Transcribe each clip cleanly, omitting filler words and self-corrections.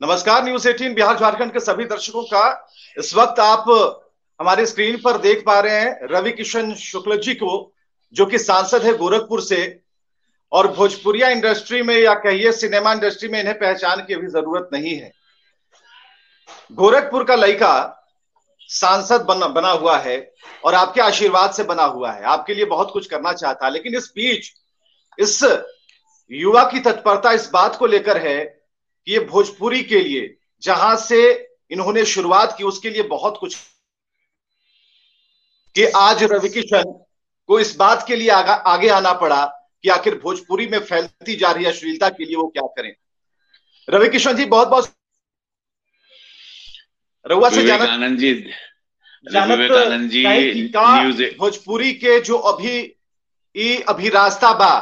नमस्कार। न्यूज 18 बिहार झारखंड के सभी दर्शकों का इस वक्त आप हमारे स्क्रीन पर देख पा रहे हैं रवि किशन शुक्ल जी को, जो कि सांसद है गोरखपुर से। और भोजपुरिया इंडस्ट्री में या कहिए सिनेमा इंडस्ट्री में इन्हें पहचान की अभी जरूरत नहीं है। गोरखपुर का लड़का सांसद बना हुआ है और आपके आशीर्वाद से बना हुआ है। आपके लिए बहुत कुछ करना चाहता है, लेकिन इस बीच इस युवा की तत्परता इस बात को लेकर है कि ये भोजपुरी के लिए जहां से इन्होंने शुरुआत की उसके लिए बहुत कुछ, कि आज रवि किशन को इस बात के लिए आगे आना पड़ा कि आखिर भोजपुरी में फैलती जा रही अश्लीलता के लिए वो क्या करें। रवि किशन जी, बहुत बहुत रउआ से विवेकानंद जी। जानत विवेकानंद जी कहे कि का न्यूज। भोजपुरी के जो अभी रास्ता बा,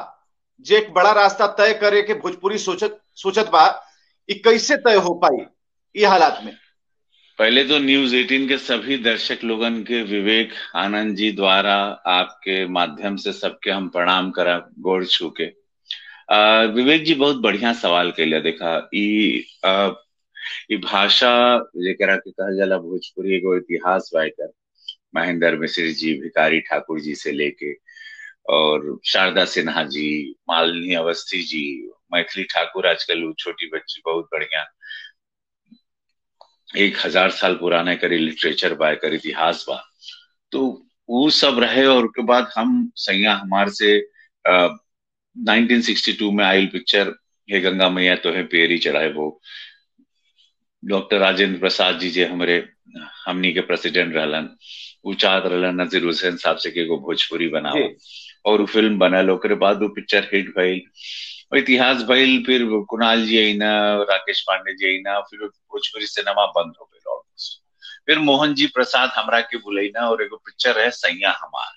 जे एक बड़ा रास्ता तय करे के भोजपुरी सोचत सोचत बा, ये कैसे तय हो पाई ये हालात में। पहले तो न्यूज 18 के सभी दर्शक लोगन के विवेक आनंद जी द्वारा आपके माध्यम से सबके हम प्रणाम करा गोड़ छू के। विवेक जी बहुत बढ़िया सवाल कैला। देखा ई भाषा जेकरा के कहल जाला भोजपुरी एगो इतिहास वायकर महेंद्र मिश्र जी, भिखारी ठाकुर जी से लेके और शारदा सिन्हा जी, मालिनी अवस्थी जी, मैथिली ठाकुर, आजकल वो छोटी बच्ची बहुत बढ़िया 1000 साल पुराना करी लिटरेचर बा, कर इतिहास बा। तो वो सब रहे और उसके बाद हम सैया हमार से 1962 में आयल पिक्चर हे गंगा मैया तो है पेरी चढ़ाए वो, डॉक्टर राजेंद्र प्रसाद जी जे हमारे हमनी के प्रेसिडेंट रहलन, वो चाहत रहलन नजीर हुसैन साहब से कि एगो भोजपुरी जी। बनावा और वो फिल्म बनल। ओकरे बाद वो पिक्चर हिट भइल, इतिहास भइल। फिर कुणाल जी आईना, राकेश पांडे जी आईना, फिर भोजपुरी सिनेमा बंद हो गई ऑलमोस्ट। फिर मोहन जी प्रसाद हमरा के बुलैना और एगो पिक्चर है सैया हमार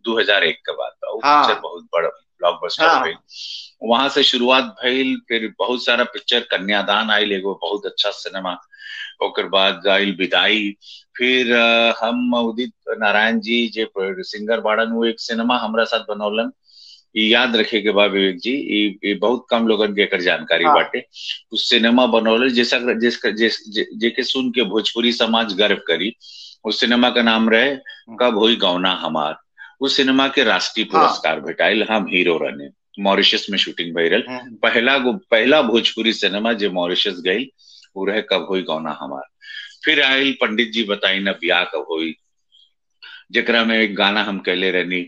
2001 के बाद वो पिक्चर हाँ बहुत बड़ा ब्लॉकबस्टर भइल। हाँ। वहां से शुरुआत भइल। फिर बहुत सारा पिक्चर, कन्यादान आयल एगो बहुत अच्छा सिनेमा, ओकर बाद आयल विदाई। फिर हम उदित नारायण जी जे सिंगर बाड़न वो एक सिनेमा हमरा साथ बनौलन। ये याद रखे के बाद विवेक जी, ये बहुत कम लोगन के एकर जानकारी हाँ बाटे। उस सिनेमा बनौले जैसा जेके सुन के भोजपुरी समाज गर्व करी। उस सिनेमा का नाम रहे कब हुई गौना हमार। उस सिनेमा के राष्ट्रीय हाँ। पुरस्कार भेटाइल, हम हीरो रहने। मॉरिशस में शूटिंग भइल। पहला भोजपुरी सिनेमा जो मॉरिशस गई वो रहे कब हुई गौना हमार। फिर आयल पंडित जी बताई न ब्याह कब हुई, जकरा में एक गाना हम कहले रहनी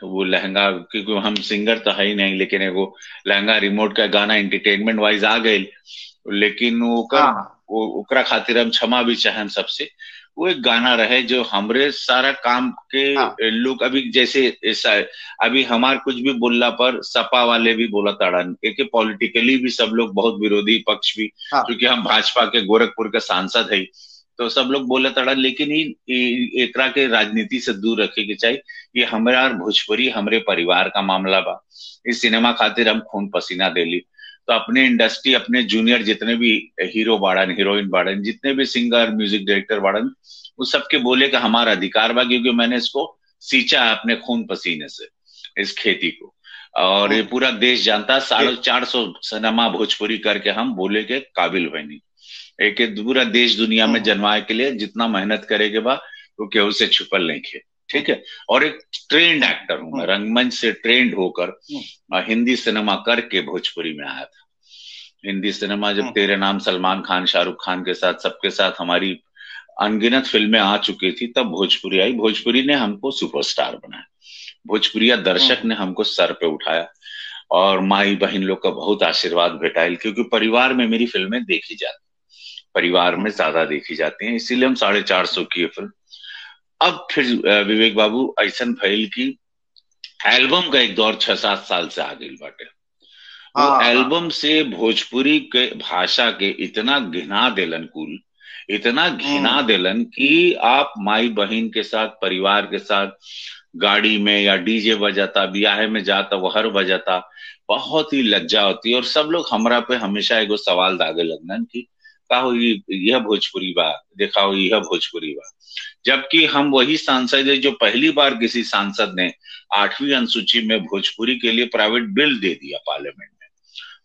वो लहंगा, क्योंकि हम सिंगर तो है ही नहीं, लेकिन एगो लहंगा रिमोट का गाना एंटरटेनमेंट वाइज आ गई। लेकिन हाँ ओकरा खातिर हम क्षमा भी चाहे सबसे। वो एक गाना रहे जो हमरे सारा काम हाँ के लोग अभी जैसे अभी हमार कुछ भी बोलला पर सपा वाले भी बोला ताड़न एक पॉलिटिकली भी सब लोग बहुत विरोधी पक्ष भी, हाँ क्योंकि हम भाजपा के गोरखपुर के सांसद है तो सब लोग बोले तड़ा। लेकिन एकरा के राजनीति से दूर रखे के चाहिए। ये हमारा भोजपुरी हमरे परिवार का मामला बा। इस सिनेमा खातिर हम खून पसीना देली। तो अपने इंडस्ट्री, अपने जूनियर जितने भी हीरो बाड़न, हीरोइन बाड़न, जितने भी सिंगर म्यूजिक डायरेक्टर बाड़न, वो सबके बोले का हमारा अधिकार बा, क्योंकि मैंने इसको सींचा है अपने खून पसीने से इस खेती को। और ये पूरा देश जानता है, जी। 450 सिनेमा भोजपुरी करके हम बोले के काबिल बनी। एक पूरा देश दुनिया में जन्माए के लिए जितना मेहनत करेगे बा वो केहू से छुपल नहीं खे। ठीक है। और एक ट्रेंड एक्टर हूं मैं, रंगमंच से ट्रेंड होकर हिंदी सिनेमा करके भोजपुरी में आया था। हिंदी सिनेमा जब तेरे नाम सलमान खान, शाहरुख खान के साथ सबके साथ हमारी अनगिनत फिल्में आ चुकी थी, तब भोजपुरी आई। भोजपुरी ने हमको सुपरस्टार बनाया, भोजपुरिया दर्शक ने हमको सर पे उठाया और माई बहन लोग का बहुत आशीर्वाद भेटाइल, क्योंकि परिवार में मेरी फिल्में देखी जाती, परिवार में ज्यादा देखी जाती हैं, इसीलिए हम 450 की फिल्म। अब फिर विवेक बाबू ऐसा फैल की एल्बम का एक दौर 6-7 साल से आ गई बाटे। वो हाँ हाँ एल्बम से भोजपुरी के भाषा के इतना घिना देलन, कुल इतना घिना देलन कि आप माई बहन के साथ, परिवार के साथ गाड़ी में या डीजे बजाता, ब्याह में जाता, वो हर बजाता, बहुत ही लज्जा होती है। और सब लोग हमरा पे हमेशा एगो सवाल दागे लगन कि का हो यह भोजपुरी बा, देखा हो यह भोजपुरी बा। जबकि हम वही सांसद है जो पहली बार किसी सांसद ने 8वीं अनुसूची में भोजपुरी के लिए प्राइवेट बिल दे दिया पार्लियामेंट में।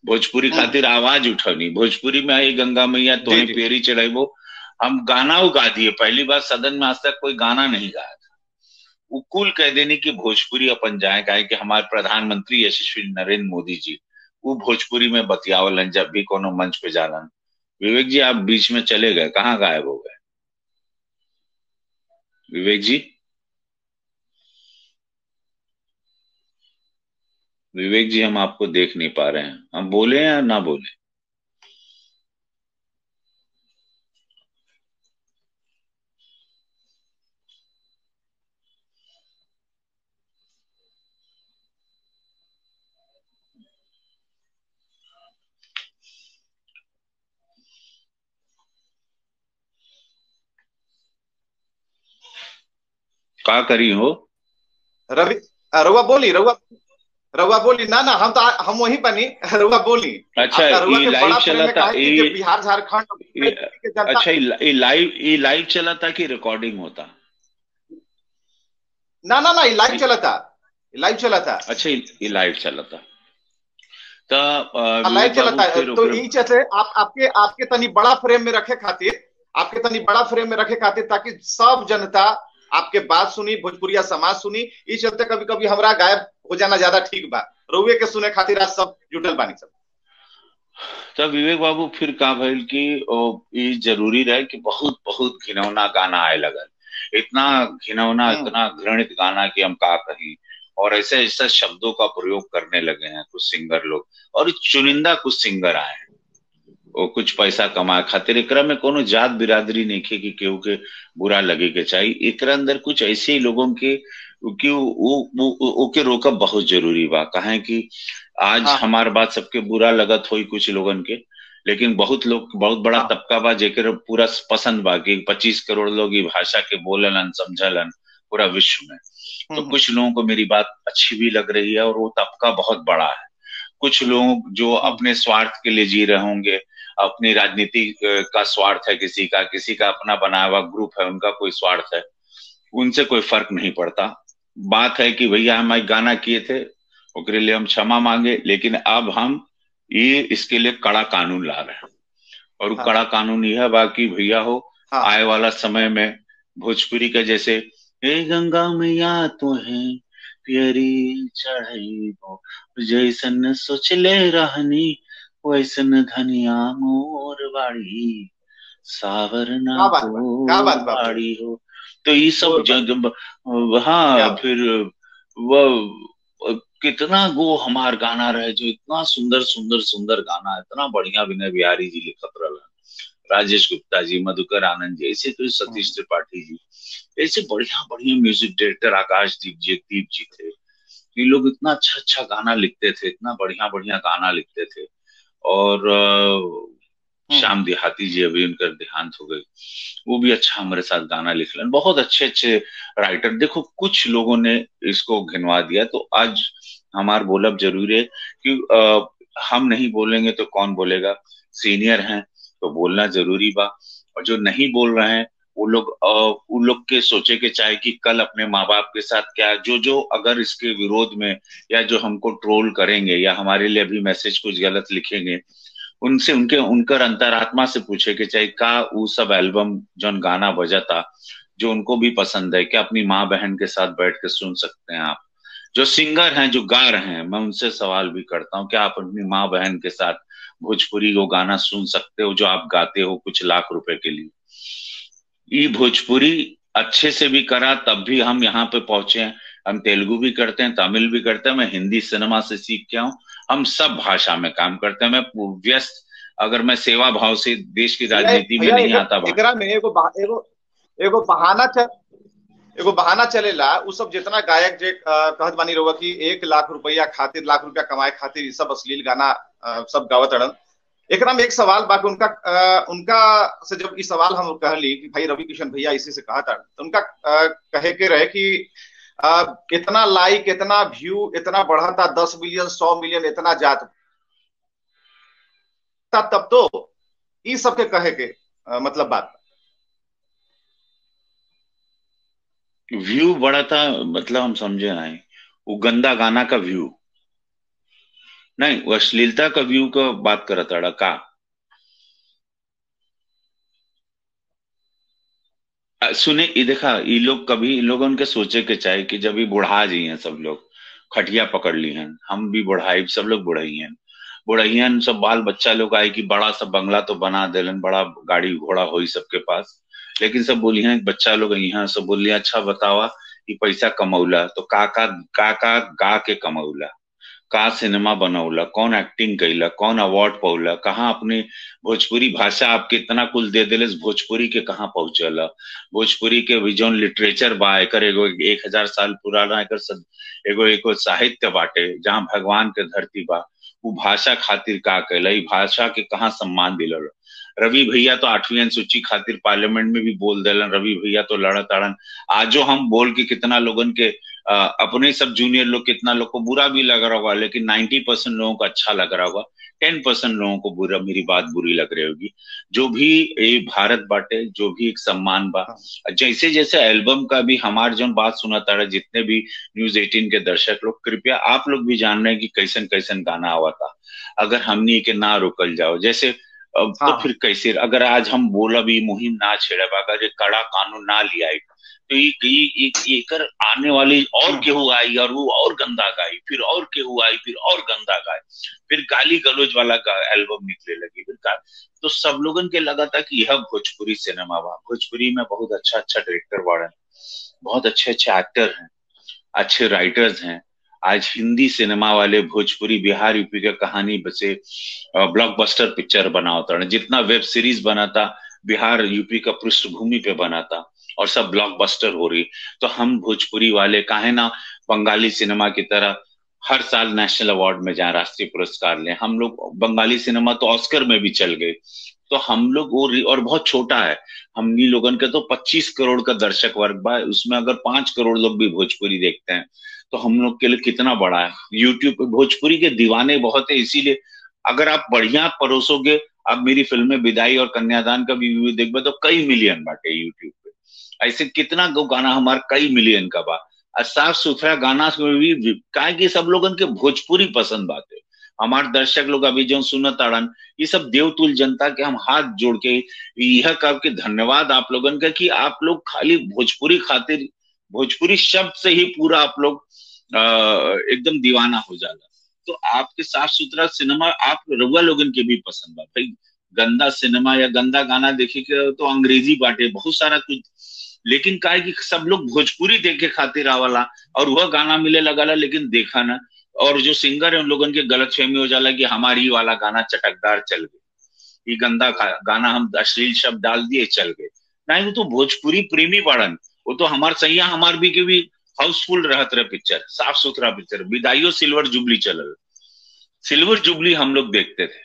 भोजपुरी खातिर आवाज उठौनी, भोजपुरी में आई गंगा मैया जी तोहे जी। पेरी चढ़ाइबो। हम गाना गा दिए, पहली बार सदन में आज तक कोई गाना नहीं गाया था। वो कुल कह देने की भोजपुरी अपन जाए, काहे कि हमारे प्रधानमंत्री यशस्वी नरेंद्र मोदी जी वो भोजपुरी में बतियावलन जब भी कोनो मंच पे जालन। विवेक जी आप बीच में चले गए, कहाँ गायब हो गए विवेक जी? विवेक जी हम आपको देख नहीं पा रहे हैं, हम बोले या ना बोले? का करी हो? रवि, रउआ बोली, रउआ रउआ बोली ना ना, हम वहीं बनी। रउआ बोली। अच्छा आपका रउआ ये के लाइव बड़ा चला फ्रेम में था कहा है कि जो बिहार झारखंड के जनता। अच्छा ये लाइव चला था कि रिकॉर्डिंग होता? ना ना ना, ये लाइव चला था, लाइव चला था। अच्छा ये लाइव चला था। तो लाइव विवेक चला बाबू था। फिर तो ई चलते आपके आपके तनी बड़ा फ्रेम में रखे खातिर, आपके तनी बड़ा फ्रेम में रखे खातिर, ताकि सब जनता आपके बात सुनी, भोजपुरिया समाज सुनी। इस चलते कभी कभी हमरा गायब हो जाना ज्यादा ठीक बा। रउए के सुने खातिर आज सब जुटल बानी सब। तब विवेक बाबू फिर का भइल कि ये जरूरी रहे कि बहुत बहुत घिनौना गाना आए लगल, इतना घिनौना इतना घृणित गाना कि हम का कहीं। और ऐसे ऐसे शब्दों का प्रयोग करने लगे हैं कुछ सिंगर लोग, और चुनिंदा कुछ सिंगर आए हैं वो कुछ पैसा कमाए खातिर। एकरा में कोनो जात बिरादरी नहीं खे कि केहू के बुरा लगे के चाहिए। एकरा अंदर कुछ ऐसे ही लोगों के कि ओके रोकब बहुत जरूरी बा। काहे कि आज हाँ हमार बात सबके बुरा लगत होई कुछ लोगन के, लेकिन बहुत लोग, बहुत बड़ा हाँ। तबका बा जेकर पूरा पसंद बा कि 25 करोड़ लोग ये भाषा के बोललन समझलन पूरा विश्व में। तो हम्म कुछ लोगों को मेरी बात अच्छी भी लग रही है और वो तबका बहुत बड़ा है। कुछ लोग जो हम्म अपने स्वार्थ के लिए जी रहे होंगे, अपनी राजनीति का स्वार्थ है, किसी का अपना बनाया हुआ ग्रुप है, उनका कोई स्वार्थ है, उनसे कोई फर्क नहीं पड़ता। बात है कि भैया हम एक गाना किए थे, उसके लिए हम क्षमा मांगे, लेकिन अब हम ये इसके लिए कड़ा कानून ला रहे हैं। और वो हाँ कड़ा कानून यह बा कि भैया हो हाँ आए वाला समय में भोजपुरी का जैसे हे गंगा मैया तो है प्यारी चढ़ाई हो, जैसन सोचले रहनी वैसन धनिया मोर बाड़ी, सावरना क्या बात बा, क्या गोर बात बा भैया। बाड़ी हो। तो ये सब गोर बाड़ी, जब क्या हाँ बात। फिर वो कितना गो हमार गाना रहे जो इतना सुंदर सुंदर सुंदर गाना, इतना बढ़िया विनय बिहारी जी लिखत रहलन, राजेश गुप्ता जी, मधुकर आनंद जी, ऐसे तो सतीश त्रिपाठी जी, ऐसे बढ़िया बढ़िया म्यूजिक डायरेक्टर आकाशदीप जी, दीप जी थे। ये लोग इतना अच्छा अच्छा गाना लिखते थे, इतना बढ़िया बढ़िया गाना लिखते थे। और हम्म श्याम देहाती जी अभी उनका देहांत हो गई, वो भी अच्छा हमारे साथ गाना लिख रहे हैं। बहुत अच्छे अच्छे राइटर, देखो कुछ लोगों ने इसको घिनवा दिया। तो आज हमार बोलब जरूरी है कि हम नहीं बोलेंगे तो कौन बोलेगा, सीनियर हैं तो बोलना जरूरी बा। और जो नहीं बोल रहे हैं वो लोग के सोचे के चाहे कि कल अपने माँ बाप के साथ क्या, जो जो अगर इसके विरोध में या जो हमको ट्रोल करेंगे या हमारे लिए अभी मैसेज कुछ गलत लिखेंगे, उनसे उनके उनकर अंतरात्मा से पूछे कि चाहे का वो सब एल्बम जो गाना बजा था जो उनको भी पसंद है, क्या अपनी माँ बहन के साथ बैठ के सुन सकते हैं आप? जो सिंगर हैं जो गा रहे हैं, मैं उनसे सवाल भी करता हूँ, क्या आप अपनी माँ बहन के साथ भोजपुरी को गाना सुन सकते हो जो आप गाते हो कुछ लाख रुपए के लिए? ये भोजपुरी अच्छे से भी करा तब भी हम यहाँ पे पहुंचे हैं। हम तेलुगु भी करते हैं, तमिल भी करते हैं, मैं हिंदी सिनेमा से सीख के आऊं। हम सब भाषा में काम करते हैं। मैं व्यस्त, अगर मैं सेवा भाव से देश की भैया राजनीति में भैया नहीं आता भाई। एकरा में एगो बहाना एगो बहाना चलेला। उ सब जितना गायक जे कहत बानी रहुआ कि 1 लाख रुपया खातिर, लाख रुपया कमाए खातिर ये सब अश्लील गाना सब गावत अड़न। एकरा में एक सवाल बाकी उनका से जब इस सवाल हम कहली कि भाई रवि किशन भैया इसी से कहा था, तो उनका कहे के रहे कि इतना लाइक, इतना व्यू, इतना बढ़ा था, 10 मिलियन 100 मिलियन इतना जात था, तब तो इस सबके कहे के मतलब बात। व्यू बड़ा था मतलब हम समझे नहीं, वो गंदा गाना का व्यू। नहीं, वो अश्लीलता का व्यू का बात करत अड़ा का। सुने ये देखा, ये लोग कभी इन लोगों के सोचे के चाहे कि जब ये बुढ़ा जी हैं सब लोग, खटिया पकड़ ली हैं, हम भी बुढ़ाई, सब लोग बुढ़ई हैं, बुढ़इयन सब बाल बच्चा लोग आए कि बड़ा सा बंगला तो बना देलन, बड़ा गाड़ी घोड़ा हो सबके पास, लेकिन सब बोलिए बच्चा लोग यहाँ सब बोलिए अच्छा बतावा कि पैसा कमौला तो का गा के कमौला, का सिनेमा बनौला, कौन एक्टिंग कैला, कौन अवार्ड पौला, कहाँ अपनी भोजपुरी भाषा आपके इतना कुल दे दिले, भोजपुरी के कहाँ पहुंचला, भोजपुरी के भी जौन लिटरेचर बा एकर एगो 1000 साल पुराना एकर एगो एगो साहित्य बाटे, जहाँ भगवान के धरती बा, वो भाषा खातिर का कैला, भाषा के कहाँ सम्मान दिल। रवि भैया तो 8वीं अनुसूची खातिर पार्लियामेंट में भी बोल दिलन, रवि भैया तो लड़त अड़न, आजो हम बोल के कितना लोगन के अपने सब जूनियर लोग कितना लोग को बुरा भी लग रहा होगा, लेकिन 90% लोगों को अच्छा लग रहा होगा, 10% लोगों को बुरा, मेरी बात बुरी लग रही होगी। जो भी ये भारत बाटे, जो भी एक सम्मान बा, जैसे जैसे एल्बम का भी हमारे जो बात सुना था, जितने भी न्यूज 18 के दर्शक लोग, कृपया आप लोग भी जान रहे हैं कि कैसन कैसन गाना आवा था, अगर हमनी के ना रोकल जाओ जैसे तो हाँ फिर कैसे, अगर आज हम बोला भी मुहिम ना छेड़ा, अगर ये कड़ा कानून ना लिया तो ये कर आने वाली और केहू आई और वो और गंदा गाई, फिर और केहू आई फिर और गंदा गाय, फिर गाली गलौज वाला एल्बम निकले लगी, तो सब लोगन के लगा था कि यह भोजपुरी सिनेमा बा, भोजपुरी में बहुत अच्छा अच्छा डायरेक्टर बाड़न, बहुत अच्छे अच्छे एक्टर हैं, अच्छे राइटर्स हैं। आज हिंदी सिनेमा वाले भोजपुरी बिहार यूपी के कहानी बसे ब्लॉकबस्टर पिक्चर बना होता है, जितना वेब सीरीज बना था बिहार यूपी का पृष्ठभूमि पे बना था, और सब ब्लॉकबस्टर हो रही, तो हम भोजपुरी वाले काहे ना बंगाली सिनेमा की तरह हर साल नेशनल अवार्ड में जाए, राष्ट्रीय पुरस्कार लें। हम लोग बंगाली सिनेमा तो ऑस्कर में भी चल गए, तो हम लोग और बहुत छोटा है, हमनी लोगन के तो 25 करोड़ का दर्शक वर्ग बा, उसमें अगर 5 करोड़ लोग भी भोजपुरी देखते हैं तो हम लोग के लिए कितना बड़ा है। यूट्यूब पे भोजपुरी के दीवाने बहुत है, इसीलिए अगर आप बढ़िया परोसोगे, आप मेरी फिल्में विदाई और कन्यादान का भी व्यू देखबे तो कई मिलियन बाटे यूट्यूब पे, ऐसे कितना गो गाना हमारा कई मिलियन का बा, और साफ सुथरा गाना में भी काहे कि सब लोगन के भोजपुरी पसंद बाते, हमारे दर्शक लोग अभी जो सुनत आड़न, ये सब देवतुल जनता के हम हाथ जोड़ के यह कह के धन्यवाद आप लोगन का कि आप लोग खाली भोजपुरी खातिर, भोजपुरी शब्द से ही पूरा आप लोग एकदम दीवाना हो जाला, तो आपके साफ सुथरा सिनेमा आप रउआ लोगन के भी पसंद बा भाई, गंदा सिनेमा या गंदा गाना देखे के तो अंग्रेजी बाटे बहुत सारा कुछ, लेकिन का है कि सब लोग भोजपुरी देखे खातिर आवाला, और वह गाना मिले लगाला लेकिन देखा ना, और जो सिंगर है उन लोगन के गलत फहमी हो जाला कि हमारी वाला गाना चटकदार चल गए, ये गंदा गाना हम अश्लील शब्द डाल दिए चल गए, नहीं वो तो भोजपुरी प्रेमी पड़न, वो तो हमार सैया हमार भी के भी हाउसफुल रहत रहे पिक्चर, साफ सुथरा पिक्चर, विदाइयो सिल्वर जुबली चलल, सिल्वर जुबली हम लोग देखते थे,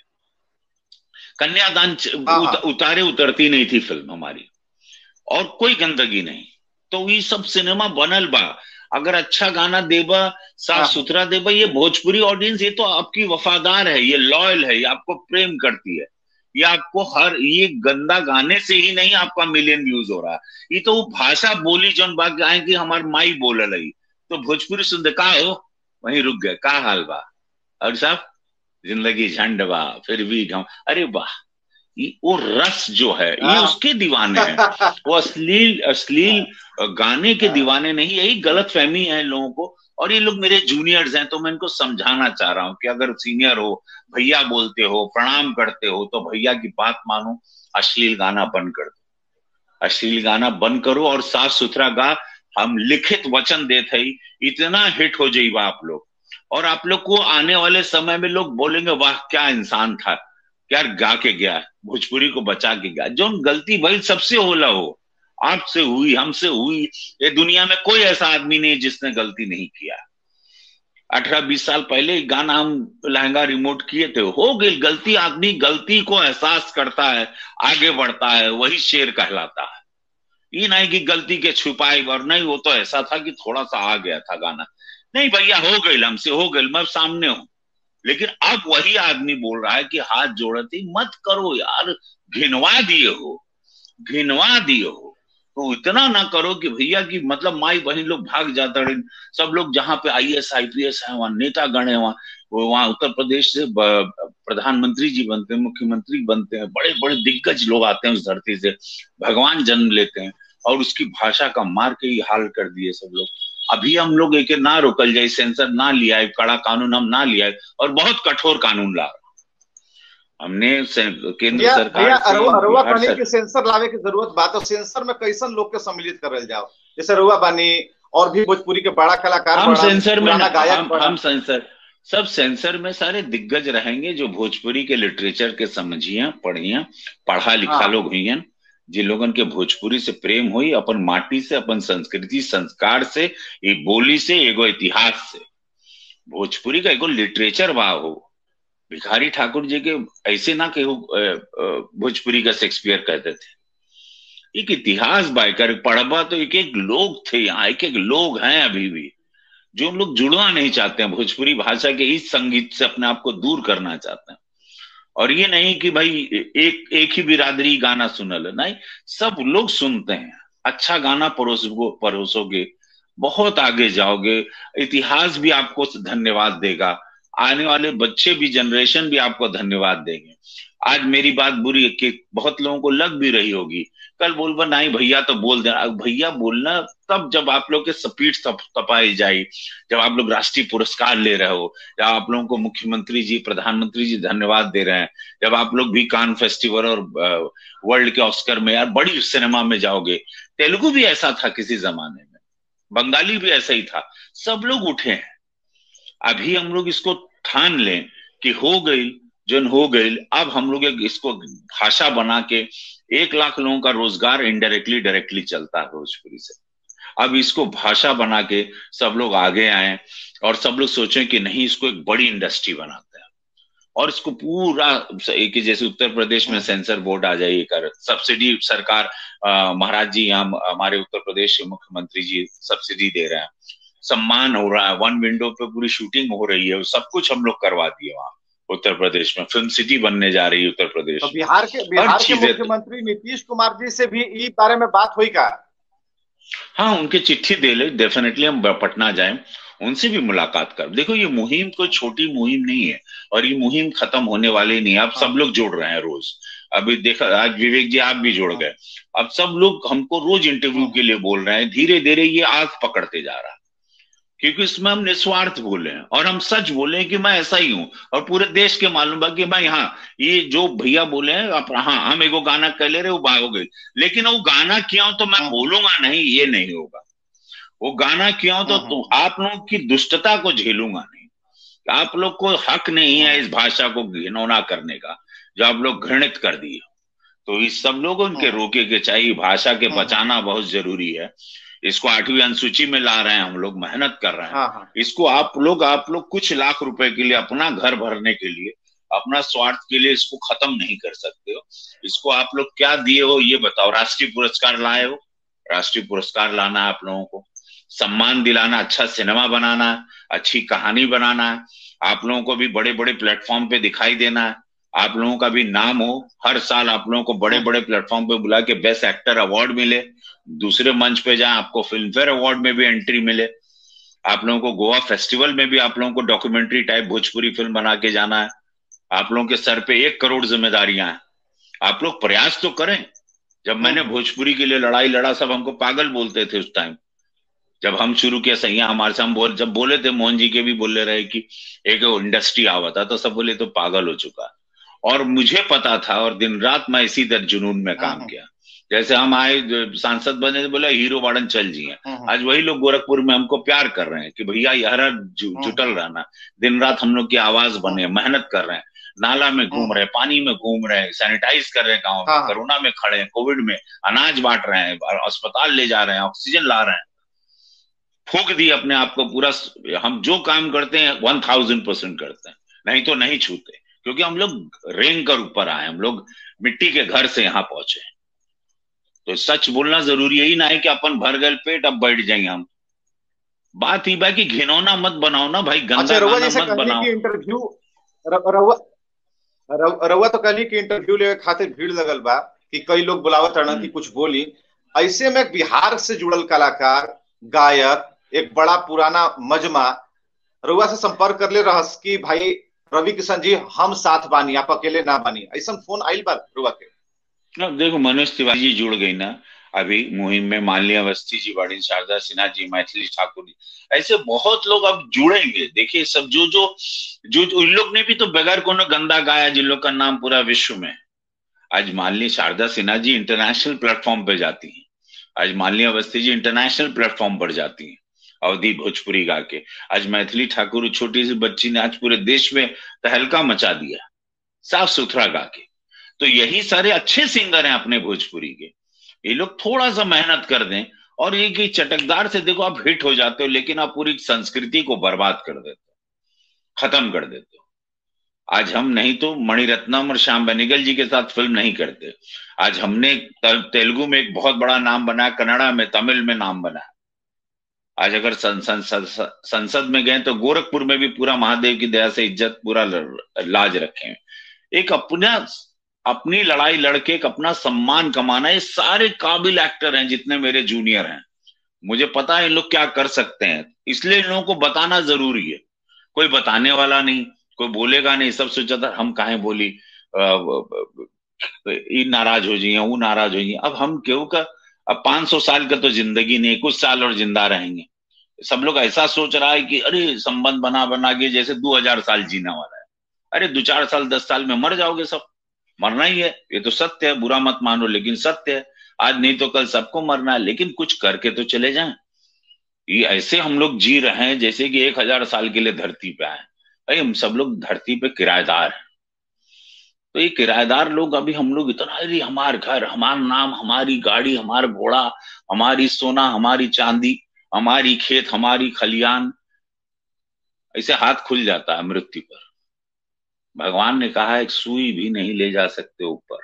कन्यादान उतारे उतरती नहीं थी फिल्म हमारी, और कोई गंदगी नहीं, तो ये सब सिनेमा बनल बा, अगर अच्छा गाना देबा, साफ सुथरा देबा, ये भोजपुरी ऑडियंस ये तो आपकी वफादार है, ये लॉयल है, ये आपको प्रेम करती है, ये आपको हर ये गंदा गाने से ही नहीं आपका मिलियन व्यूज हो रहा है, ये तो वो भाषा बोली जो बात आए कि हमार माई बोल रही, तो भोजपुरी सुन का हो वहीं रुक गए, का हाल बा, और साहब जिंदगी झंड बा फिर भी घम, अरे वाह, वो रस जो है ये उसके दीवाने हैं, वो अश्लील अश्लील गाने के दीवाने नहीं, यही गलत फहमी है लोगों को, और ये लोग मेरे जूनियर्स हैं तो मैं इनको समझाना चाह रहा हूं कि अगर सीनियर हो, भैया बोलते हो, प्रणाम करते हो, तो भैया की बात मानो, अश्लील गाना बंद कर दो, अश्लील गाना बंद करो और साफ सुथरा गा, हम लिखित वचन देते ही इतना हिट हो जाइएगा आप लोग, और आप लोग को आने वाले समय में लोग बोलेंगे वाह क्या इंसान था, यार गा के गया, भोजपुरी को बचा के गया, जो गलती भाई सबसे होला हो, आपसे हुई, हमसे हुई, ये दुनिया में कोई ऐसा आदमी नहीं जिसने गलती नहीं किया। 18-20 साल पहले गाना हम लहंगा रिमोट किए थे, हो गई गलती, आदमी गलती को एहसास करता है, आगे बढ़ता है, वही शेर कहलाता है, ये नहीं कि गलती के छुपाए, और नहीं वो तो ऐसा था कि थोड़ा सा आ गया था गाना, नहीं भैया हो गई, हमसे हो गई, मैं सामने हूं, लेकिन अब वही आदमी बोल रहा है कि हाथ जोड़ती मत करो यार, घिनवा दिए हो, घिनवा दिए हो, तो इतना ना करो कि भैया की मतलब माई बहन लोग भाग जाता रहे, सब लोग जहां पे IAS IPS है वहां नेता गण है वहां, वो वहां उत्तर प्रदेश से प्रधानमंत्री जी बनते हैं, मुख्यमंत्री बनते हैं, बड़े बड़े दिग्गज लोग आते हैं उस धरती से, भगवान जन्म लेते हैं, और उसकी भाषा का मार के ही हाल कर दिए सब लोग। अभी हम लोग एक ना रोकल जाए, सेंसर ना लिया है, कड़ा कानून हम ना लिया है, और बहुत कठोर कानून ला हमने केंद्र भैया सरकार भैया से, अरुआ बिहार बानी सर। के सेंसर लावे की जरूरत बात, और सेंसर में कैसन लोग के सम्मिलित करल जाओ, जैसे अरुआ बानी और भी भोजपुरी के बड़ा कलाकार, हम बड़ा सेंसर में पुराना ना, गायक, बड़ा हम सेंसर, सब सेंसर में सारे दिग्गज रहेंगे जो भोजपुरी के लिटरेचर के समझिए, पढ़िए, पढ़ा लिखा हाँ लोग हुई, जिन लोगन के भोजपुरी से प्रेम हुई, अपन माटी से, अपन संस्कृति संस्कार से, ये बोली से, एगो इतिहास से, भोजपुरी का एगो लिटरेचर बा हो। भिखारी ठाकुर जी के ऐसे ना कि भोजपुरी का शेक्सपियर कहते थे, एक इतिहास बायकर पढ़बा तो एक एक लोग थे यहाँ, एक एक लोग हैं अभी भी, जो हम लोग जुड़ना नहीं चाहते हैं भोजपुरी भाषा के इस संगीत से, अपने आप को दूर करना चाहते हैं। और ये नहीं कि भाई एक एक ही बिरादरी गाना सुनल, नहीं, सब लोग सुनते हैं। अच्छा गाना परोसोगे, बहुत आगे जाओगे, इतिहास भी आपको धन्यवाद देगा, आने वाले बच्चे भी, जनरेशन भी आपको धन्यवाद देंगे। आज मेरी बात बुरी है कि बहुत लोगों को लग भी रही होगी, कल बोल नहीं भैया तो बोल देना, भैया बोलना तब जब आप लोग के स्पीड तपाई जाए, जब आप लोग राष्ट्रीय पुरस्कार ले रहे हो, जब आप लोगों को मुख्यमंत्री जी, प्रधानमंत्री जी धन्यवाद दे रहे हैं, जब आप लोग भी कान फेस्टिवल और वर्ल्ड के ऑस्कर में यार बड़ी सिनेमा में जाओगे। तेलुगु भी ऐसा था किसी जमाने में, बंगाली भी ऐसा ही था, सब लोग उठे हैं। अभी हम लोग इसको ठान लें कि हो गई जो हो गई, अब हम लोग इसको भाषा बना के 1 लाख लोगों का रोजगार इनडायरेक्टली डायरेक्टली चलता है भोजपुरी से। अब इसको भाषा बना के सब लोग आगे आए और सब लोग सोचें कि नहीं, इसको एक बड़ी इंडस्ट्री बनाते हैं, और इसको पूरा एक, जैसे उत्तर प्रदेश में सेंसर बोर्ड आ जाए, कर सब्सिडी सरकार, महाराज जी यहाँ हमारे उत्तर प्रदेश के मुख्यमंत्री जी सब्सिडी दे रहे हैं, सम्मान हो रहा है, 1 विंडो पे पूरी शूटिंग हो रही है, सब कुछ हम लोग करवा दिए वहां उत्तर प्रदेश में, फिल्म सिटी बनने जा रही है उत्तर प्रदेश। तो बिहार के मुख्यमंत्री नीतीश कुमार जी से भी इस बारे में बात हुई का? हाँ, उनके चिट्ठी दे ले, डेफिनेटली हम पटना जाए, उनसे भी मुलाकात कर। देखो ये मुहिम कोई छोटी मुहिम नहीं है, और ये मुहिम खत्म होने वाली नहीं है। अब सब लोग जुड़ रहे हैं रोज, अभी देखा आज विवेक जी आप भी जुड़ गए, अब सब लोग हमको रोज इंटरव्यू के लिए बोल रहे हैं। धीरे धीरे ये आग पकड़ते जा रहा है, क्योंकि इसमें हम निस्वार्थ बोले हैं और हम सच बोले हैं कि मैं ऐसा ही हूं, और पूरे देश के मालूम है कि मैं यहाँ, ये जो भैया बोले हैं आप, हाँ हम एगो गाना कह ले रहे, वो बात हो गई, लेकिन वो गाना किया हो तो मैं बोलूंगा नहीं, ये नहीं होगा। वो गाना किया हो तो आप लोगों की दुष्टता को झेलूंगा नहीं। आप लोग को हक नहीं है इस भाषा को घिनौना करने का, जो आप लोग घृणित कर दिए। तो इस सब लोगों के रोके के चाहिए, भाषा के बचाना बहुत जरूरी है। इसको 8वीं अनुसूची में ला रहे हैं, हम लोग मेहनत कर रहे हैं। इसको आप लोग कुछ लाख रुपए के लिए, अपना घर भरने के लिए, अपना स्वार्थ के लिए इसको खत्म नहीं कर सकते हो। इसको आप लोग क्या दिए हो ये बताओ। राष्ट्रीय पुरस्कार लाए हो, राष्ट्रीय पुरस्कार लाना है आप लोगों को, सम्मान दिलाना, अच्छा सिनेमा बनाना है, अच्छी कहानी बनाना है, आप लोगों को भी बड़े बड़े प्लेटफॉर्म पे दिखाई देना है, आप लोगों का भी नाम हो। हर साल आप लोगों को बड़े बड़े प्लेटफॉर्म पे बुला के बेस्ट एक्टर अवार्ड मिले, दूसरे मंच पे जाए आपको फिल्म फेयर अवार्ड में भी एंट्री मिले, आप लोगों को गोवा फेस्टिवल में भी आप लोगों को डॉक्यूमेंट्री टाइप भोजपुरी फिल्म बना के जाना है। आप लोगों के सर पे 1 करोड़ जिम्मेदारियां हैं, आप लोग प्रयास तो करें। जब मैंने भोजपुरी के लिए लड़ाई लड़ा, सब हमको पागल बोलते थे उस टाइम, जब हम शुरू किया सैया हमारे से, हम जब बोले थे, मोहन जी के भी बोले रहे कि एक इंडस्ट्री आवा था, तो सब बोले तो पागल हो चुका। और मुझे पता था, और दिन रात मैं इसी तरह जुनून में काम किया। जैसे हम आए सांसद बने, बोला हीरो वार्डन चल जिए, आज वही लोग गोरखपुर में हमको प्यार कर रहे हैं कि भैया यार जुटल रहना, दिन रात हम लोग की आवाज बने, मेहनत कर रहे हैं, नाला में घूम रहे, पानी में घूम रहे, सैनिटाइज कर रहे हैं गाँव में, कोरोना में खड़े हैं, कोविड में अनाज बांट रहे हैं, अस्पताल ले जा रहे हैं, ऑक्सीजन ला रहे हैं, फूक दी अपने आप को पूरा। हम जो काम करते हैं 1000% करते हैं, नहीं तो नहीं छूते, क्योंकि हम लोग रेंग कर ऊपर आए, हम लोग मिट्टी के घर से यहाँ पहुंचे। तो सच बोलना जरूरी यही ना है कि अपन भर गए पेट अब बैठ जाएंगे हम। बात ही बात कि घिनौना मत बनाओ ना भाई, गंदा गाना मत बनाओ। इंटरव्यू रउआ तो कहली कि इंटरव्यू लेवे खातिर भीड़ लगल बा, कि कई लोग बुलावत रहना कि कुछ बोली। ऐसे में बिहार से जुड़ल कलाकार, गायक, एक बड़ा पुराना मजमा, रुआ से संपर्क कर ले रहस कि भाई रवि किशन जी हम साथ बानी, आप अकेले ना बानी, ऐसा फोन आइल बा रुआ के? ना देखो, मनोज तिवारी जी जुड़ गई ना अभी मुहिम में, मालिनी अवस्थी जी बाड़ी, शारदा सिन्हा जी, मैथिली ठाकुर जी, ऐसे बहुत लोग अब जुड़ेंगे। देखिए सब जो जो जो जो- इन लोग ने भी तो बगैर कोनो गंदा गाया, जिन लोग का नाम पूरा विश्व में है। आज मालिनी शारदा सिन्हा जी इंटरनेशनल प्लेटफॉर्म पे जाती हैं, आज मालिनी अवस्थी जी इंटरनेशनल प्लेटफॉर्म पर जाती हैं अवधि भोजपुरी गा के। आज मैथिली ठाकुर छोटी सी बच्ची ने आज पूरे देश में तहलका मचा दिया साफ सुथरा गा के। तो यही सारे अच्छे सिंगर हैं अपने भोजपुरी के। ये लोग थोड़ा सा मेहनत कर दें और ये कि चटकदार से देखो आप हिट हो जाते हो, लेकिन आप पूरी संस्कृति को बर्बाद कर देते हो, खत्म कर देते हो। आज हम नहीं तो मणिरत्नम और श्याम बेनेगल जी के साथ फिल्म नहीं करते। आज हमने तेलुगु में एक बहुत बड़ा नाम बनाया, कन्नड़ा में, तमिल में नाम बनाया। आज अगर संसद में गए तो गोरखपुर में भी पूरा महादेव की दया से इज्जत पूरा लाज रखे हैं। एक अपना अपनी लड़ाई लड़के एक अपना सम्मान कमाना। ये सारे काबिल एक्टर हैं जितने मेरे जूनियर हैं, मुझे पता है इन लोग क्या कर सकते हैं, इसलिए इन लोगों को बताना जरूरी है। कोई बताने वाला नहीं, कोई बोलेगा नहीं। सब सोचा था हम काहे बोली, ये नाराज हो जाइए, वो नाराज हो जाइए। अब हम क्यों का, अब 500 साल का तो जिंदगी नहीं, कुछ साल और जिंदा रहेंगे। सब लोग ऐसा सोच रहा है कि अरे संबंध बना बना के जैसे 2000 साल जीना वाला है। अरे 2-4 साल 10 साल में मर जाओगे सब, मरना ही है, ये तो सत्य है, बुरा मत मानो लेकिन सत्य है। आज नहीं तो कल सबको मरना है, लेकिन कुछ करके तो चले जाएं। ये ऐसे हम लोग जी रहे हैं जैसे कि 1000 साल के लिए धरती पे आए। भाई हम सब लोग धरती पे किराएदार हैं। तो ये किराएदार लोग, अभी हम लोग इतना, अरे हमार घर, हमारा नाम, हमारी गाड़ी, हमारा घोड़ा, हमारी सोना, हमारी चांदी, हमारी खेत, हमारी खलियान, ऐसे हाथ खुल जाता है मृत्यु पर। भगवान ने कहा एक सुई भी नहीं ले जा सकते ऊपर,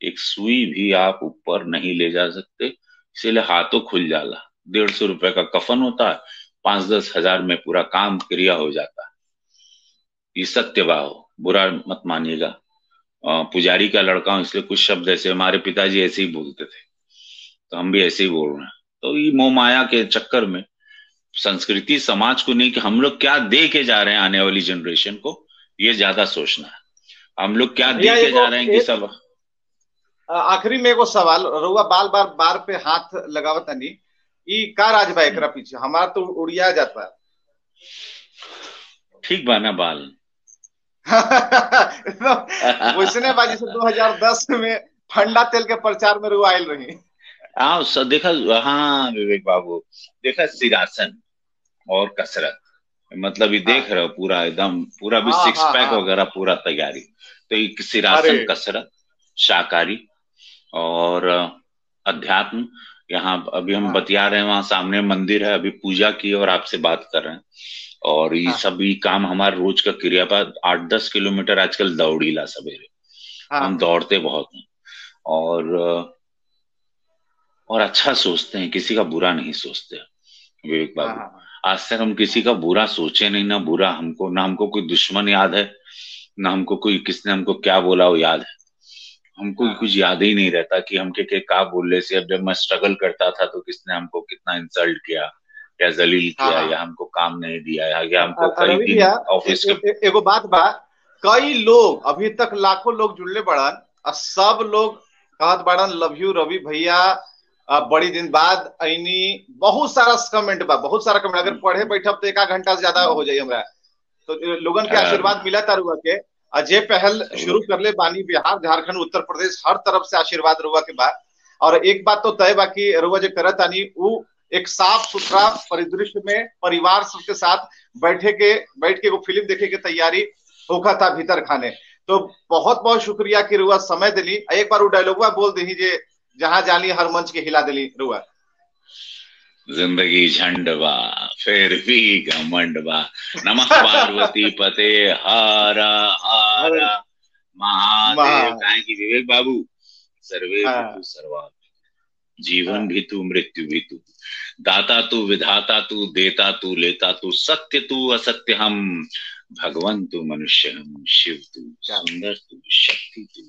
एक सुई भी आप ऊपर नहीं ले जा सकते, इसीलिए हाथों खुल जाला। 150 रुपए का कफन होता है, 5-10 हजार में पूरा काम क्रिया हो जाता है। ये सत्य भाव, बुरा मत मानिएगा। पुजारी का लड़का हूं इसलिए कुछ शब्द ऐसे, हमारे पिताजी ऐसे ही बोलते थे तो हम भी ऐसे ही बोल रहे हैं। तो ये मोह माया के चक्कर में संस्कृति समाज को नहीं, कि हम लोग क्या दे के जा रहे हैं आने वाली जनरेशन को, ये ज्यादा सोचना है। हम लोग क्या दे भैया के एगो जा रहे हैं कि सब। आखिरी में एगो सवाल, रउआ बाल बार बार पे हाथ लगावत तनी, ई का राज बा एकरा पीछे? हमारा तो उड़िया जाता ठीक बा ना बाल। एकदम वैसने बा जैसे 2010 में ठंडा तेल के प्रचार में रुआ आयल रही। आओ देखा, हाँ विवेक बाबू, देखा सिरासन और कसरत, मतलब ये देख हाँ रहे हो पूरा एकदम, पूरा भी हाँ सिक्स हाँ पैक हाँ। वगैरह पूरा तैयारी। तो एक अरे सिरासन, कसरत, शाकाहारी और अध्यात्म। यहाँ अभी हम हाँ बतिया रहे हैं, वहां सामने मंदिर है, अभी पूजा की और आपसे बात कर रहे हैं। और ये हाँ सभी काम हमारे रोज का क्रियापात, 8-10 किलोमीटर आजकल दौड़ीला सवेरे, हम हाँ दौड़ते बहुत हैं। और और अच्छा सोचते हैं, किसी का बुरा नहीं सोचते विवेक हाँ बाबू। हाँ आज तक हम किसी का बुरा सोचे नहीं, ना बुरा हमको, ना हमको कोई दुश्मन याद है, ना हमको कोई किसने हमको क्या बोला वो याद है। हमको हाँ कुछ याद ही नहीं रहता कि हम के का बोलने से। अब जब मैं स्ट्रगल करता था तो किसने हमको कितना इंसल्ट किया या जलील हाँ किया, या हाँ। हमको काम नहीं दिया, या हमको कई रवि दिन भैया ऑफिस के। एगो बात बा, कई लोग अभी तक लाखों लोग जुड़ले बड़न और सब लोग कहत बड़न लव यू रवि भैया, बड़ी दिन बाद ऐनी, बहुत सारा कमेंट बा, बहुत सारा कमेंट, अगर पढ़े बैठब तो 1 घंटा से ज्यादा हो जाए हमरा। तो लोगन के आशीर्वाद मिला तारुआ के, अजय पहल शुरू कर ले बानी, बिहार झारखंड उत्तर प्रदेश हर तरफ से आशीर्वाद रुआ के बाद। और एक बात तो तय बाकी रुआ जो करत आनी वो एक साफ सुथरा परिदृश्य में परिवार सबके साथ बैठ के वो फिल्म देखे के तैयारी होखा था भीतर खाने। तो बहुत बहुत शुक्रिया कि रुआ समय दिली। एक बार वो डायलॉगवा बोल दी जे जहां जाली हर मंच के हिला दिली रुआ। जिंदगी झंड बा फिर भी घमंड बा, नमः पार्वती पते हारा अरे हारा महादेव। महा काहे कि विवेक बाबू, सर्वे भूतु हाँ सर्वा, जीवन हाँ भी तू, मृत्यु भी तू, दाता तू, विधाता तू, देता तू, लेता तू, सत्य तू, असत्य हम, भगवान तू, मनुष्य हम, शिव तू, क्या सुंदर तू, शक्ति तू,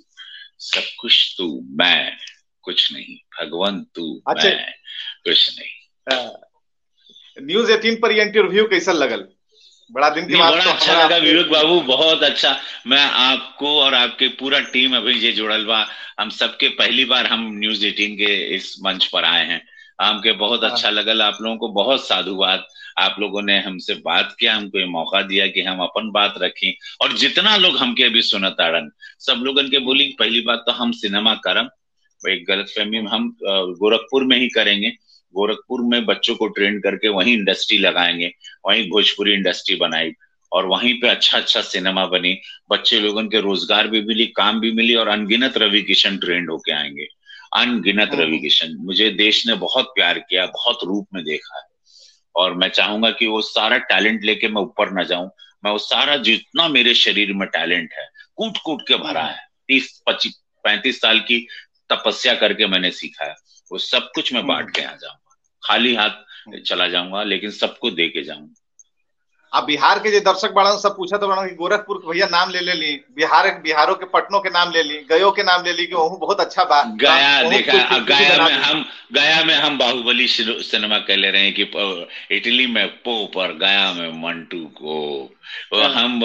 सब कुछ तू, मैं कुछ नहीं, भगवान तू, अच्छा। मैं कुछ नहीं। न्यूज 18 पर ये इंटरव्यू कैसा लगल? बड़ा दिन के नहीं, बाद बड़ा तो अच्छा हमारा लगा आपसे। विवेक बाबू, बहुत अच्छा। मैं आपको और आपके पूरा टीम अभी जे जुड़ल बा, हम सबके पहली बार हम न्यूज 18 के इस मंच पर आए हैं। हमके बहुत अच्छा हाँ, लगल, आप लोगों को बहुत साधुवाद। आप लोगों ने हमसे बात किया, हमको ये मौका दिया कि हम अपन बात रखें। और जितना लोग हमके अभी सुनत आड़न, सब लोगन के बोली कि पहली बात तो हम सिनेमा करम, एक गलतफहमी में हम गोरखपुर में ही करेंगे। गोरखपुर में बच्चों को ट्रेन करके वहीं इंडस्ट्री लगाएंगे, वहीं भोजपुरी इंडस्ट्री बनाई, और वहीं पे अच्छा अच्छा सिनेमा बनी, बच्चे लोगन के रोजगार भी मिली, काम भी मिली, और अनगिनत रवि किशन ट्रेंड होके आएंगे। अनगिनत रवि हम्म। किशन मुझे देश ने बहुत प्यार किया, बहुत रूप में देखा है। और मैं चाहूंगा कि वो सारा टैलेंट लेके मैं ऊपर ना जाऊं। मैं वो सारा जितना मेरे शरीर में टैलेंट है, कूट कूट के भरा हम्म। है। 30 25 35 साल की तपस्या करके मैंने सीखा है। वो सब कुछ मैं बांट हम्म। के आ जाऊंगा, खाली हाथ हम्म। चला जाऊंगा, लेकिन सबको दे के जाऊंगा। अब बिहार के जो दर्शक बड़ा सब पूछा तो बड़ा कि गोरखपुर के भैया नाम ले ली, बिहार बिहारों के पटनों के नाम ले ली, गयो के नाम ले ली कि वहू बहुत अच्छा बा, गया वहू देखा, कोई फिल्म गया बना में दी। हम, गया में हम बाहुबली सिनेमा कह ले रहे हैं कि इटली में पो पर, गया में मंटू को। हाँ, हम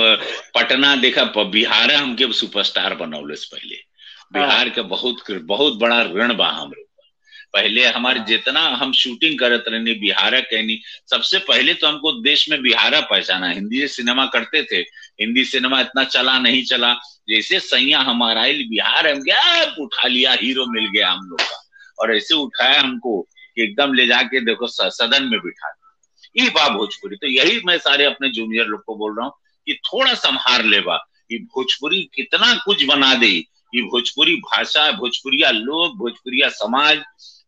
पटना देखा, बिहार हमके सुपरस्टार बनौले से पहले। हाँ, बिहार का बहुत बहुत बड़ा ऋण बा हमरे। पहले हमारे हाँ, जितना हम शूटिंग करत रहनी बिहारा कहनी, सबसे पहले तो हमको देश में बिहारा पहचाना। हिंदी सिनेमा करते थे, हिंदी सिनेमा इतना चला नहीं चला, जैसे सैया हमारा बिहार हम गया, उठा लिया, हीरो मिल गया हम लोग का। और ऐसे उठाया हमको कि एकदम ले जाके देखो सदन में बिठा दिया। ये बा भोजपुरी। तो यही मैं सारे अपने जूनियर लोग को बोल रहा हूँ कि थोड़ा संभार ले बा। ये भोजपुरी कितना कुछ बना दे, ये भोजपुरी भाषा, भोजपुरिया लोग, भोजपुरिया समाज,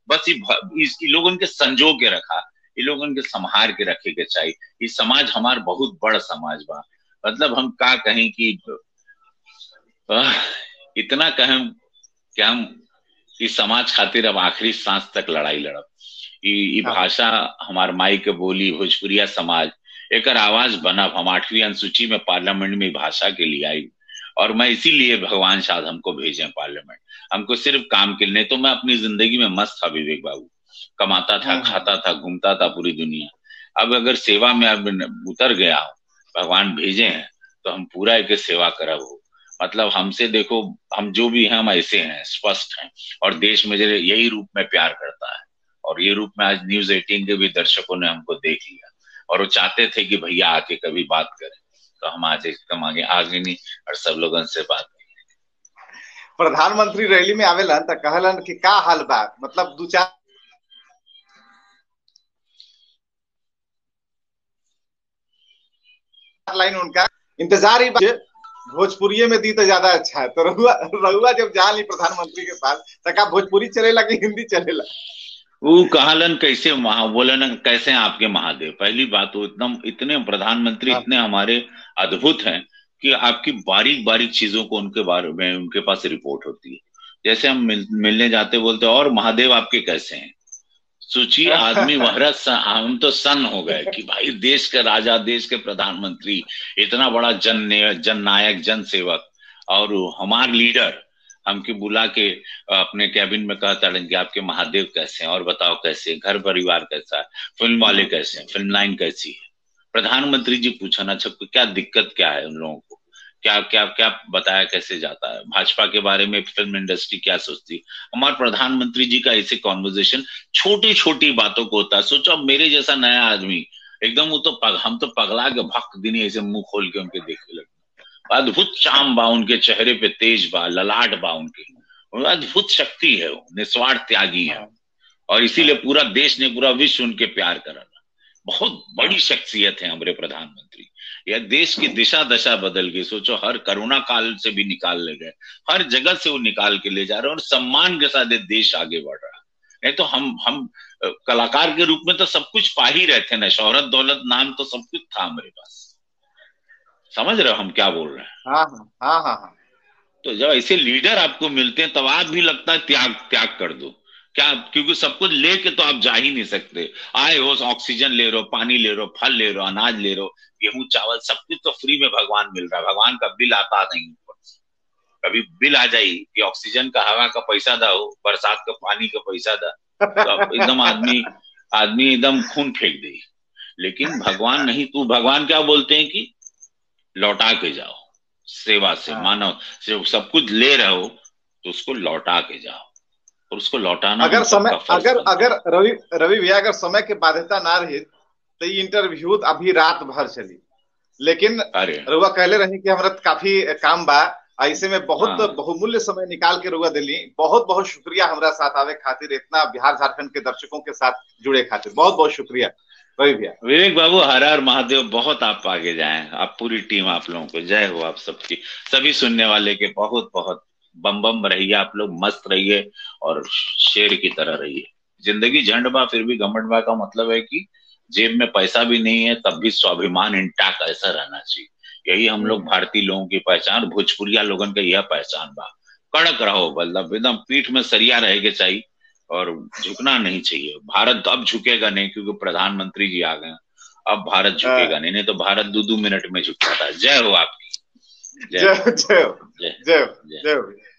बस ये लोग उनके संजो के रखा, ये लोग उनके संहार के रखे के चाहिए। ये समाज हमार बहुत बड़ समाज बा। मतलब हम का कहें कि आह, इतना कहें कि हम इस समाज खातिर अब आखिरी सांस तक लड़ाई लड़ब। ई हाँ, भाषा हमार माई के बोली, भोजपुरिया समाज एक आवाज बनब। हम 8वीं अनुसूची में पार्लियामेंट में भाषा के लिए आई, और मैं इसीलिए भगवान शायद हमको भेजे पार्लियामेंट, हमको सिर्फ काम के लिए। नहीं तो मैं अपनी जिंदगी में मस्त था विवेक बाबू, कमाता था, हाँ, खाता था, घूमता था पूरी दुनिया। अब अगर सेवा में अब उतर गया, भगवान भेजे हैं, तो हम पूरा एक सेवा करब हो। मतलब हमसे देखो, हम जो भी हैं हम ऐसे हैं, स्पष्ट हैं, और देश में यही रूप में प्यार करता है। और ये रूप में आज न्यूज 18 के भी दर्शकों ने हमको देख लिया, और वो चाहते थे कि भैया आके कभी बात करें। तो हम आज एकदम आगे आगे नहीं, और सब लोगों से बात। प्रधानमंत्री रैली में आवेलन तो कहलन कि का हाल बा, मतलब दो चार लाइन उनका इंतजार ही भोजपुरी में दी तो ज्यादा अच्छा है। तो रहुआ रहुआ जब जा ली प्रधानमंत्री के पास तो का भोजपुरी चलेला कि हिंदी चलेला? वो कहलन कैसे बोलन कैसे हैं आपके महादेव। पहली बात तो एकदम इतने प्रधानमंत्री हाँ, इतने हमारे अद्भुत हैं कि आपकी बारीक बारीक चीजों को उनके बारे में उनके पास रिपोर्ट होती है। जैसे हम मिलने जाते बोलते और महादेव आपके कैसे हैं। सोचिए आदमी वहरत, हम तो सन हो गए कि भाई देश के राजा, देश के प्रधानमंत्री, इतना बड़ा जन नायक, जन सेवक, और हमार लीडर हमके बुला के अपने कैबिन में कहता रहे कि आपके महादेव कैसे हैं, और बताओ कैसे, घर परिवार कैसा है, फिल्म वाले कैसे हैं, फिल्म लाइन कैसी है। प्रधानमंत्री जी पूछा ना, अच्छा क्या दिक्कत क्या है उन लोगों को, क्या क्या क्या बताया कैसे जाता है, भाजपा के बारे में फिल्म इंडस्ट्री क्या सोचती है। हमारे प्रधानमंत्री जी का ऐसे कॉन्वर्जेशन छोटी छोटी बातों को होता है। सोचो अब मेरे जैसा नया आदमी एकदम, वो तो हम तो पगला के भक्त दिन ऐसे मुंह खोल के उनके देखने लगे। अद्भुत चाम बा उनके चेहरे पे, तेज बा, ललाट बा उनके, अद्भुत शक्ति है, वो निस्वार्थ त्यागी है। हाँ, और इसीलिए हाँ, पूरा देश ने, पूरा विश्व उनके प्यार करा। बहुत बड़ी हाँ, शख्सियत है हमारे प्रधानमंत्री। यह देश की दिशा दशा बदल गई। सोचो हर कोरोना काल से भी निकाल ले गए, हर जगह से वो निकाल के ले जा रहे हैं, और सम्मान के साथ देश आगे बढ़ रहा है। नहीं तो हम कलाकार के रूप में तो सब कुछ पा ही रहे थे ना, शोहरत दौलत नाम तो सब कुछ था हमारे पास। समझ रहे हो हम क्या बोल रहे हैं। हाँ, हाँ, हाँ, हाँ, तो जब ऐसे लीडर आपको मिलते हैं तब आप भी लगता है त्याग त्याग कर दो क्या, क्योंकि सब कुछ लेके तो आप जा ही नहीं सकते। आए हो ऑक्सीजन ले रहे हो, पानी ले रहे हो, फल ले रहे हो, अनाज ले रहे हो, गेहूं चावल सब कुछ तो फ्री में भगवान मिल रहा है। भगवान का बिल आता नहीं ऊपर से। कभी बिल आ जाए कि ऑक्सीजन का, हवा का पैसा दो, बरसात का पानी का पैसा दो, तो अब एकदम आदमी आदमी एकदम खून फेंक दे। लेकिन भगवान नहीं, तू भगवान क्या बोलते हैं कि लौटा के जाओ सेवा से, हाँ। मानव से सब कुछ ले रहे हो तो उसको लौटा के जाओ, और उसको लौटाना हम अगर समय सबका फर्ज अगर बनता अगर है। रवि रवि भैया, अगर समय की बाध्यता ना रही तो ये इंटरव्यू अभी रात भर चली। लेकिन अरे रुआ कहले रही कि हमरा काफी काम बा, ऐसे में बहुत हाँ, बहुमूल्य समय निकाल के रुआ दिली। बहुत बहुत शुक्रिया हमरा साथ आवे खातिर, इतना बिहार झारखंड के दर्शकों के साथ जुड़े खातिर बहुत बहुत शुक्रिया रवि भैया। विवेक बाबू, हर हर महादेव, बहुत आप आगे जाएं, आप पूरी टीम, आप लोगों को जय हो, आप सबकी, सभी सुनने वाले के बहुत बहुत बम बम रहिए, आप लोग मस्त रहिए और शेर की तरह रहिए। जिंदगी झंड बा फिर भी घमंड बा का मतलब है कि जेब में पैसा भी नहीं है तब भी स्वाभिमान इंटैक्ट ऐसा रहना चाहिए। यही हम लोग भारतीय लोगों की पहचान, भोजपुरिया लोगन का यह पहचान बा। कड़क रहो, मतलब एकदम पीठ में सरिया रहेगे चाहिए और झुकना नहीं चाहिए। भारत अब झुकेगा नहीं क्योंकि प्रधानमंत्री जी आ गए हैं। अब भारत झुकेगा नहीं, नहीं तो भारत 2-2 मिनट में झुक जाता है। जय हो आपकी, जय जय हो, जय जय जय जय। जय।